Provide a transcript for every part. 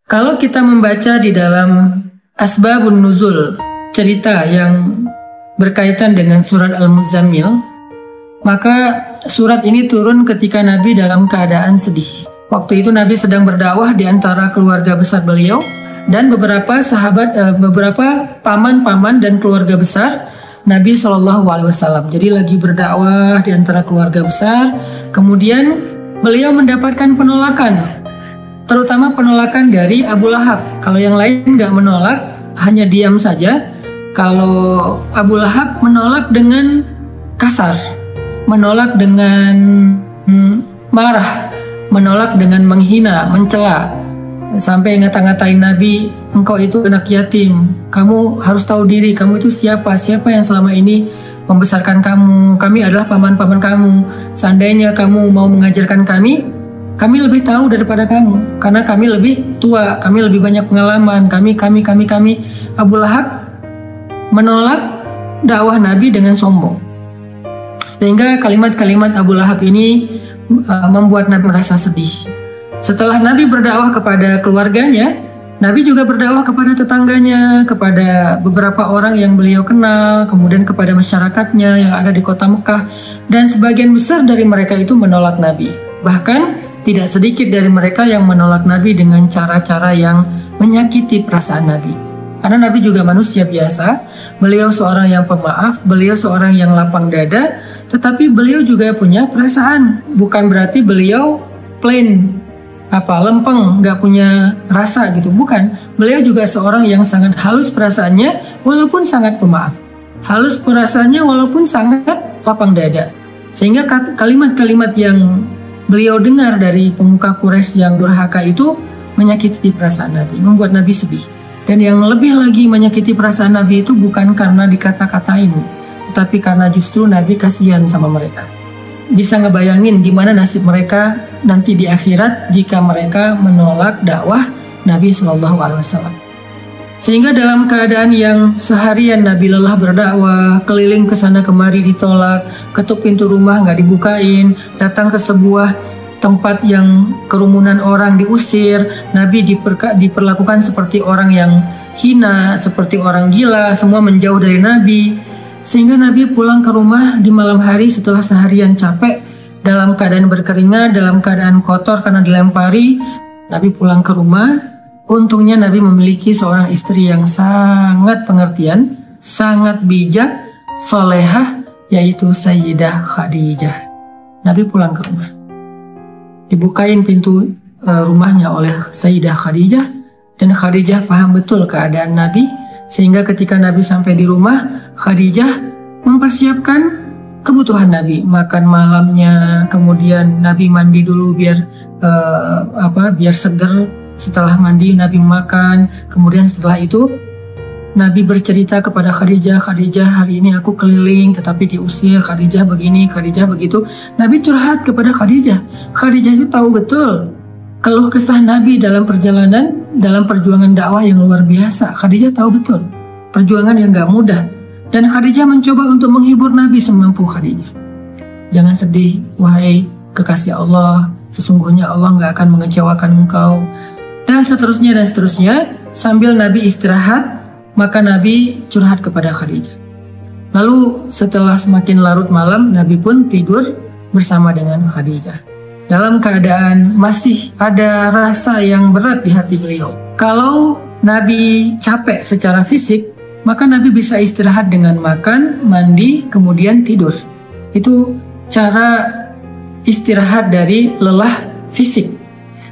Kalau kita membaca di dalam Asbabun Nuzul, cerita yang berkaitan dengan surat Al-Muzammil, maka surat ini turun ketika Nabi dalam keadaan sedih. Waktu itu Nabi sedang berdakwah di antara keluarga besar beliau dan beberapa sahabat, beberapa paman-paman dan keluarga besar Nabi SAW. Jadi lagi berdakwah di antara keluarga besar, kemudian beliau mendapatkan penolakan, terutama penolakan dari Abu Lahab. Kalau yang lain nggak menolak, hanya diam saja. Kalau Abu Lahab menolak dengan kasar, menolak dengan marah, menolak dengan menghina, mencela, sampai ngata-ngatain Nabi, engkau itu anak yatim, kamu harus tahu diri, kamu itu siapa yang selama ini membesarkan kamu, kami adalah paman-paman kamu, seandainya kamu mau mengajarkan kami lebih tahu daripada kamu, karena kami lebih tua, kami lebih banyak pengalaman, kami. Abu Lahab menolak dakwah Nabi dengan sombong, sehingga kalimat-kalimat Abu Lahab ini membuat Nabi merasa sedih. Setelah Nabi berdakwah kepada keluarganya, Nabi juga berdakwah kepada tetangganya, kepada beberapa orang yang beliau kenal, kemudian kepada masyarakatnya yang ada di kota Mekah, dan sebagian besar dari mereka itu menolak Nabi. Bahkan tidak sedikit dari mereka yang menolak Nabi dengan cara-cara yang menyakiti perasaan Nabi. Karena Nabi juga manusia biasa, beliau seorang yang pemaaf, beliau seorang yang lapang dada, tetapi beliau juga punya perasaan. Bukan berarti beliau plain, lempeng, nggak punya rasa gitu, bukan. Beliau juga seorang yang sangat halus perasaannya, walaupun sangat pemaaf. Halus perasaannya walaupun sangat lapang dada. Sehingga kalimat-kalimat yang beliau dengar dari pemuka Quraisy yang durhaka itu menyakiti perasaan Nabi, membuat Nabi sedih. Dan yang lebih lagi menyakiti perasaan Nabi itu bukan karena dikata-katain, tetapi karena justru Nabi kasihan sama mereka. Bisa ngebayangin gimana nasib mereka nanti di akhirat jika mereka menolak dakwah Nabi SAW. Sehingga dalam keadaan yang seharian Nabi lelah berdakwah, keliling ke sana kemari ditolak, ketuk pintu rumah nggak dibukain, datang ke sebuah tempat yang kerumunan orang diusir, Nabi diperlakukan seperti orang yang hina, seperti orang gila, semua menjauh dari Nabi. Sehingga Nabi pulang ke rumah di malam hari setelah seharian capek, dalam keadaan berkeringat, dalam keadaan kotor karena dilempari. Nabi pulang ke rumah, untungnya Nabi memiliki seorang istri yang sangat pengertian, sangat bijak, solehah, yaitu Sayyidah Khadijah. Nabi pulang ke rumah, dibukain pintu rumahnya oleh Sayyidah Khadijah, dan Khadijah paham betul keadaan Nabi, sehingga ketika Nabi sampai di rumah, Khadijah mempersiapkan kebutuhan Nabi, makan malamnya, kemudian Nabi mandi dulu biar seger. Setelah mandi Nabi makan, kemudian setelah itu Nabi bercerita kepada Khadijah, Khadijah hari ini aku keliling tetapi diusir, Khadijah begini, Khadijah begitu. Nabi curhat kepada Khadijah. Khadijah itu tahu betul keluh kesah Nabi dalam perjalanan, dalam perjuangan dakwah yang luar biasa. Khadijah tahu betul perjuangan yang gak mudah, dan Khadijah mencoba untuk menghibur Nabi semampu Khadijah. Jangan sedih, wahai kekasih Allah, sesungguhnya Allah gak akan mengecewakan engkau, dan seterusnya dan seterusnya. Sambil Nabi istirahat, maka Nabi curhat kepada Khadijah. Lalu setelah semakin larut malam, Nabi pun tidur bersama dengan Khadijah, dalam keadaan masih ada rasa yang berat di hati beliau. Kalau Nabi capek secara fisik, maka Nabi bisa istirahat dengan makan, mandi, kemudian tidur. Itu cara istirahat dari lelah fisik.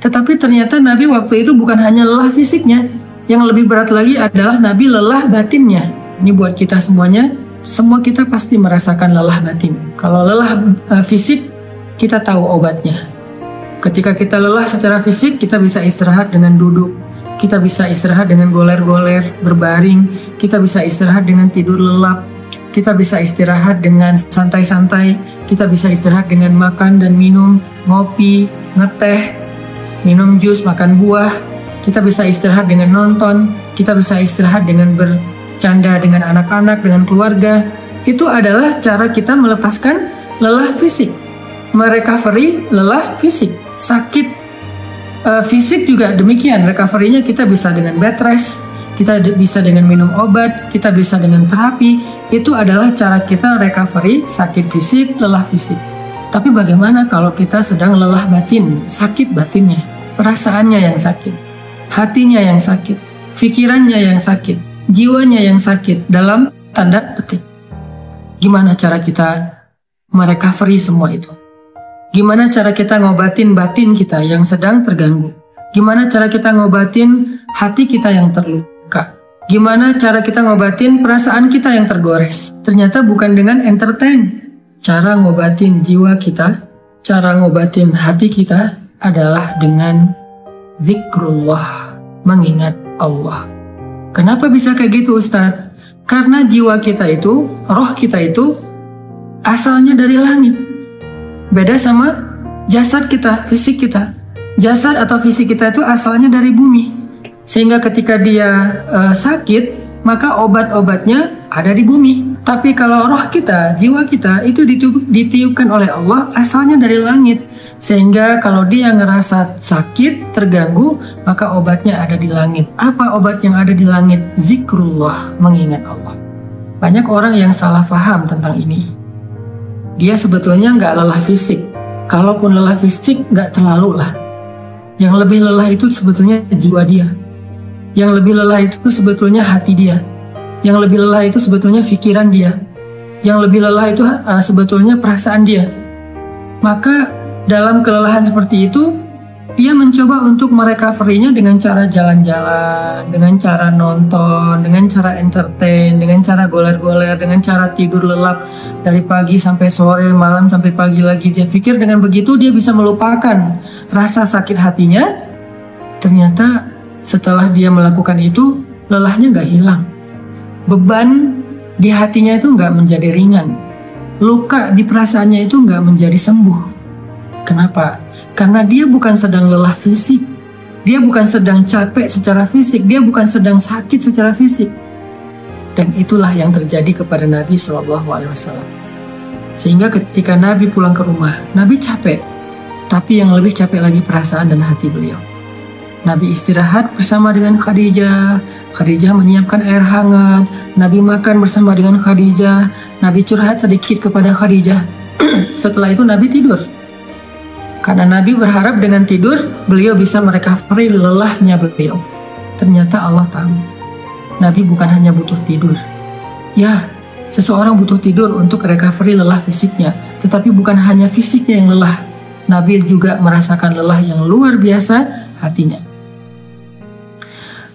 Tetapi ternyata Nabi waktu itu bukan hanya lelah fisiknya, yang lebih berat lagi adalah Nabi lelah batinnya. Ini buat kita semuanya, semua kita pasti merasakan lelah batin. Kalau lelah fisik, kita tahu obatnya. Ketika kita lelah secara fisik, kita bisa istirahat dengan duduk, kita bisa istirahat dengan goler-goler, berbaring, kita bisa istirahat dengan tidur lelap, kita bisa istirahat dengan santai-santai, kita bisa istirahat dengan makan dan minum, ngopi, ngeteh, minum jus, makan buah. Kita bisa istirahat dengan nonton, kita bisa istirahat dengan bercanda dengan anak-anak, dengan keluarga. Itu adalah cara kita melepaskan lelah fisik, merecovery lelah fisik. Sakit Fisik juga demikian, recovery-nya kita bisa dengan bed rest, kita bisa dengan minum obat, kita bisa dengan terapi. Itu adalah cara kita recovery sakit fisik, lelah fisik. Tapi bagaimana kalau kita sedang lelah batin, sakit batinnya, perasaannya yang sakit, hatinya yang sakit, pikirannya yang sakit, jiwanya yang sakit, dalam tanda petik. Gimana cara kita merecovery semua itu? Gimana cara kita ngobatin batin kita yang sedang terganggu? Gimana cara kita ngobatin hati kita yang terluka? Gimana cara kita ngobatin perasaan kita yang tergores? Ternyata bukan dengan entertain. Cara ngobatin jiwa kita, cara ngobatin hati kita adalah dengan zikrullah, mengingat Allah. Kenapa bisa kayak gitu, Ustadz? Karena jiwa kita itu, roh kita itu asalnya dari langit. Beda sama jasad kita, fisik kita. Jasad atau fisik kita itu asalnya dari bumi. Sehingga ketika dia sakit, maka obat-obatnya ada di bumi. Tapi kalau roh kita, jiwa kita itu ditiupkan oleh Allah asalnya dari langit. Sehingga kalau dia ngerasa sakit, terganggu, maka obatnya ada di langit. Apa obat yang ada di langit? Zikrullah, mengingat Allah. Banyak orang yang salah paham tentang ini. Dia sebetulnya nggak lelah fisik. Kalaupun lelah fisik, nggak terlalu lah. Yang lebih lelah itu sebetulnya jiwa dia. Yang lebih lelah itu sebetulnya hati dia. Yang lebih lelah itu sebetulnya pikiran dia. Yang lebih lelah itu sebetulnya perasaan dia. Maka dalam kelelahan seperti itu, dia mencoba untuk merecovery-nya dengan cara jalan-jalan, dengan cara nonton, dengan cara entertain, dengan cara goler-goler, dengan cara tidur lelap dari pagi sampai sore, malam sampai pagi lagi. Dia pikir dengan begitu dia bisa melupakan rasa sakit hatinya. Ternyata setelah dia melakukan itu, lelahnya gak hilang. Beban di hatinya itu gak menjadi ringan. Luka di perasaannya itu gak menjadi sembuh. Kenapa? Karena dia bukan sedang lelah fisik, dia bukan sedang capek secara fisik, dia bukan sedang sakit secara fisik. Dan itulah yang terjadi kepada Nabi SAW. Sehingga ketika Nabi pulang ke rumah, Nabi capek, tapi yang lebih capek lagi perasaan dan hati beliau. Nabi istirahat bersama dengan Khadijah, Khadijah menyiapkan air hangat, Nabi makan bersama dengan Khadijah, Nabi curhat sedikit kepada Khadijah. Setelah itu Nabi tidur. Karena Nabi berharap dengan tidur, beliau bisa merecovery lelahnya beliau. Ternyata Allah tahu, Nabi bukan hanya butuh tidur. Ya, seseorang butuh tidur untuk recovery lelah fisiknya. Tetapi bukan hanya fisiknya yang lelah. Nabi juga merasakan lelah yang luar biasa hatinya.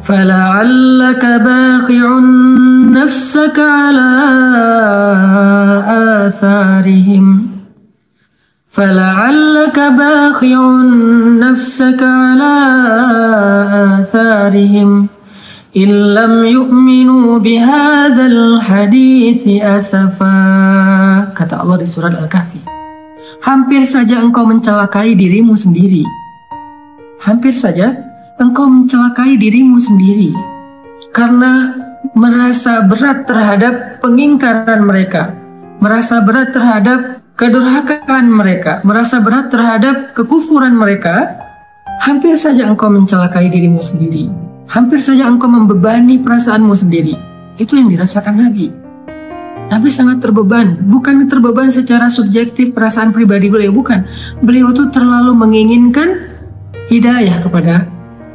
فَلَعَلَّكَ بَاخِعٌ نَفْسَكَ عَلَىٰ آثَارِهِمْ فَلَعَلَّكَ بَاخِعٌ نَفْسَكَ عَلَىٰ آثَارِهِمْ إِن لَّمْ يُؤْمِنُوا بِهَٰذَا الْحَدِيثِ أَسَفًا. Kata Allah di surat Al-Kahfi, hampir saja engkau mencelakai dirimu sendiri. Hampir saja engkau mencelakai dirimu sendiri karena merasa berat terhadap pengingkaran mereka, merasa berat terhadap kedurhakaan mereka, merasa berat terhadap kekufuran mereka. Hampir saja engkau mencelakai dirimu sendiri. Hampir saja engkau membebani perasaanmu sendiri. Itu yang dirasakan Nabi. Nabi sangat terbeban. Bukan terbeban secara subjektif perasaan pribadi beliau, bukan. Beliau itu terlalu menginginkan hidayah kepada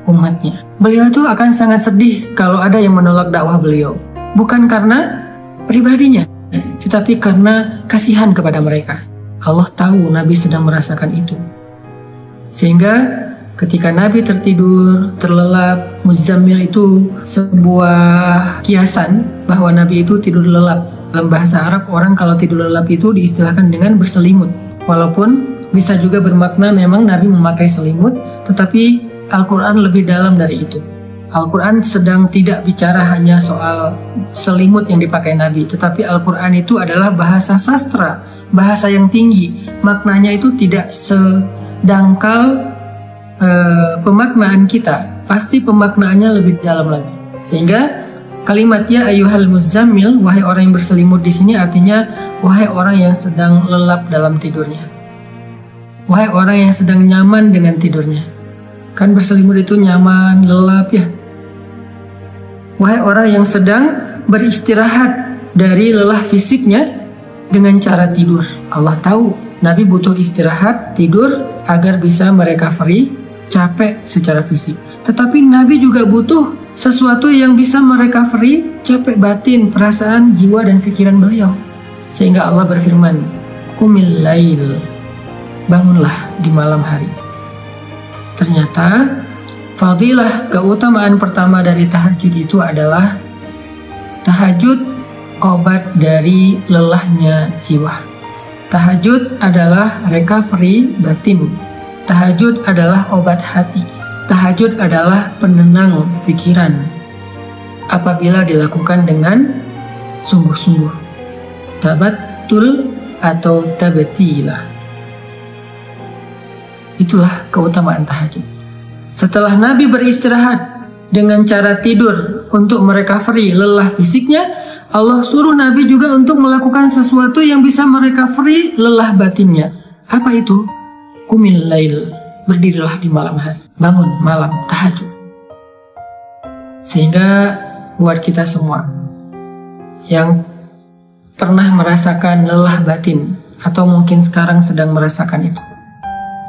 umatnya. Beliau itu akan sangat sedih kalau ada yang menolak dakwah beliau. Bukan karena pribadinya, tetapi karena kasihan kepada mereka. Allah tahu Nabi sedang merasakan itu. Sehingga ketika Nabi tertidur, terlelap, Muzammil itu sebuah kiasan bahwa Nabi itu tidur lelap. Dalam bahasa Arab, orang kalau tidur lelap itu diistilahkan dengan berselimut. Walaupun bisa juga bermakna memang Nabi memakai selimut, tetapi Al-Quran lebih dalam dari itu. Al-Quran sedang tidak bicara hanya soal selimut yang dipakai Nabi, tetapi Al-Quran itu adalah bahasa sastra, bahasa yang tinggi. Maknanya itu tidak sedangkal pemaknaan kita, pasti pemaknaannya lebih dalam lagi. Sehingga kalimatnya ayyuhal muzammil, wahai orang yang berselimut di sini artinya wahai orang yang sedang lelap dalam tidurnya, wahai orang yang sedang nyaman dengan tidurnya. Kan berselimut itu nyaman, lelap ya. Wahai orang yang sedang beristirahat dari lelah fisiknya dengan cara tidur. Allah tahu Nabi butuh istirahat, tidur agar bisa merecovery capek secara fisik. Tetapi Nabi juga butuh sesuatu yang bisa merecovery capek batin, perasaan, jiwa dan pikiran beliau. Sehingga Allah berfirman, "Qumil lail." Bangunlah di malam hari. Ternyata fadilah keutamaan pertama dari tahajud itu adalah tahajud obat dari lelahnya jiwa. Tahajud adalah recovery batin. Tahajud adalah obat hati. Tahajud adalah penenang pikiran apabila dilakukan dengan sungguh-sungguh. Tabattul atau tabtilah. Itulah keutamaan tahajud. Setelah Nabi beristirahat dengan cara tidur untuk merecovery lelah fisiknya, Allah suruh Nabi juga untuk melakukan sesuatu yang bisa merecovery lelah batinnya. Apa itu? Qumil lail, berdirilah di malam hari, bangun malam, tahajud. Sehingga buat kita semua yang pernah merasakan lelah batin, atau mungkin sekarang sedang merasakan itu,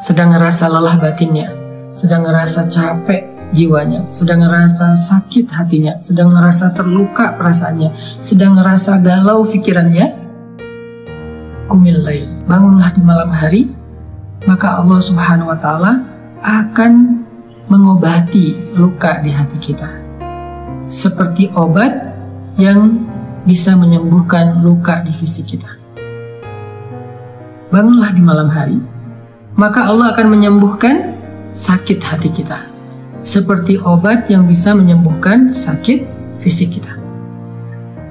sedang ngerasa lelah batinnya, sedang ngerasa capek jiwanya, sedang ngerasa sakit hatinya, sedang ngerasa terluka perasaannya, sedang ngerasa galau pikirannya, qumil lail, bangunlah di malam hari, maka Allah Subhanahu wa Ta'ala akan mengobati luka di hati kita, seperti obat yang bisa menyembuhkan luka di fisik kita. Bangunlah di malam hari, maka Allah akan menyembuhkan sakit hati kita, seperti obat yang bisa menyembuhkan sakit fisik kita.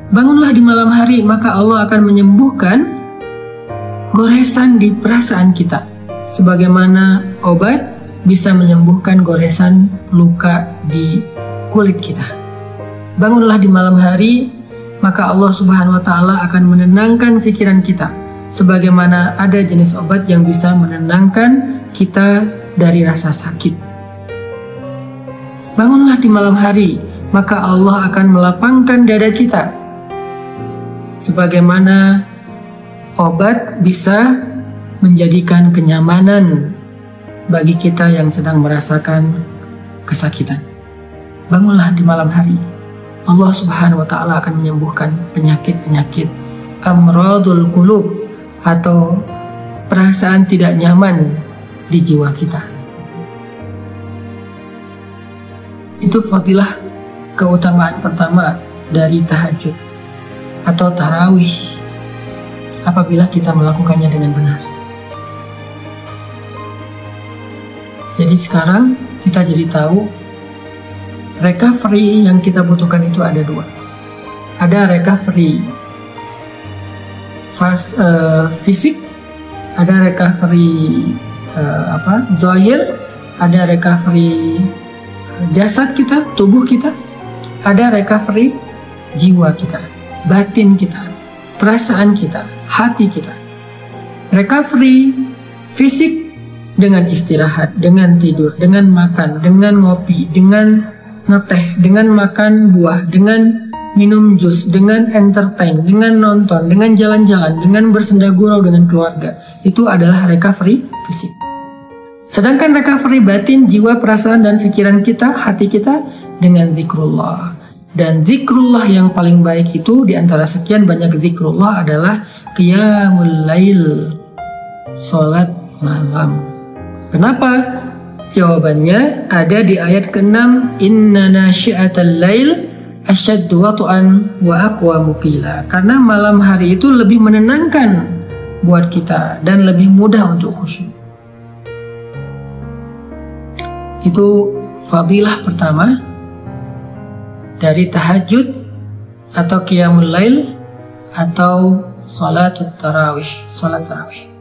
Bangunlah di malam hari, maka Allah akan menyembuhkan goresan di perasaan kita, sebagaimana obat bisa menyembuhkan goresan luka di kulit kita. Bangunlah di malam hari, maka Allah Subhanahu wa Ta'ala akan menenangkan pikiran kita, sebagaimana ada jenis obat yang bisa menenangkan kita dari rasa sakit. Bangunlah di malam hari, maka Allah akan melapangkan dada kita, sebagaimana obat bisa menjadikan kenyamanan bagi kita yang sedang merasakan kesakitan. Bangunlah di malam hari, Allah Subhanahu wa Ta'ala akan menyembuhkan penyakit-penyakit amradul qulub, atau perasaan tidak nyaman di jiwa kita. Itu fadilah keutamaan pertama dari tahajud atau tarawih apabila kita melakukannya dengan benar. Jadi sekarang kita jadi tahu recovery yang kita butuhkan itu ada dua. Ada recovery fisik, ada recovery zahir, ada recovery jasad kita, tubuh kita, ada recovery jiwa kita, batin kita, perasaan kita, hati kita. Recovery fisik dengan istirahat, dengan tidur, dengan makan, dengan ngopi, dengan ngeteh, dengan makan buah, dengan minum jus, dengan entertain, dengan nonton, dengan jalan-jalan, dengan bersenda gurau dengan keluarga. Itu adalah recovery fisik. Sedangkan recovery batin, jiwa, perasaan, dan pikiran kita, hati kita, dengan zikrullah. Dan zikrullah yang paling baik itu di antara sekian banyak zikrullah adalah qiyamul lail, sholat malam. Kenapa? Jawabannya ada di ayat ke-6, inna nasyi'atal lail asyaddu wat'an wa aqwamu qila. Karena malam hari itu lebih menenangkan buat kita dan lebih mudah untuk khusyuk. Itu fadilah pertama dari tahajud atau qiyamul lail atau salat tarawih.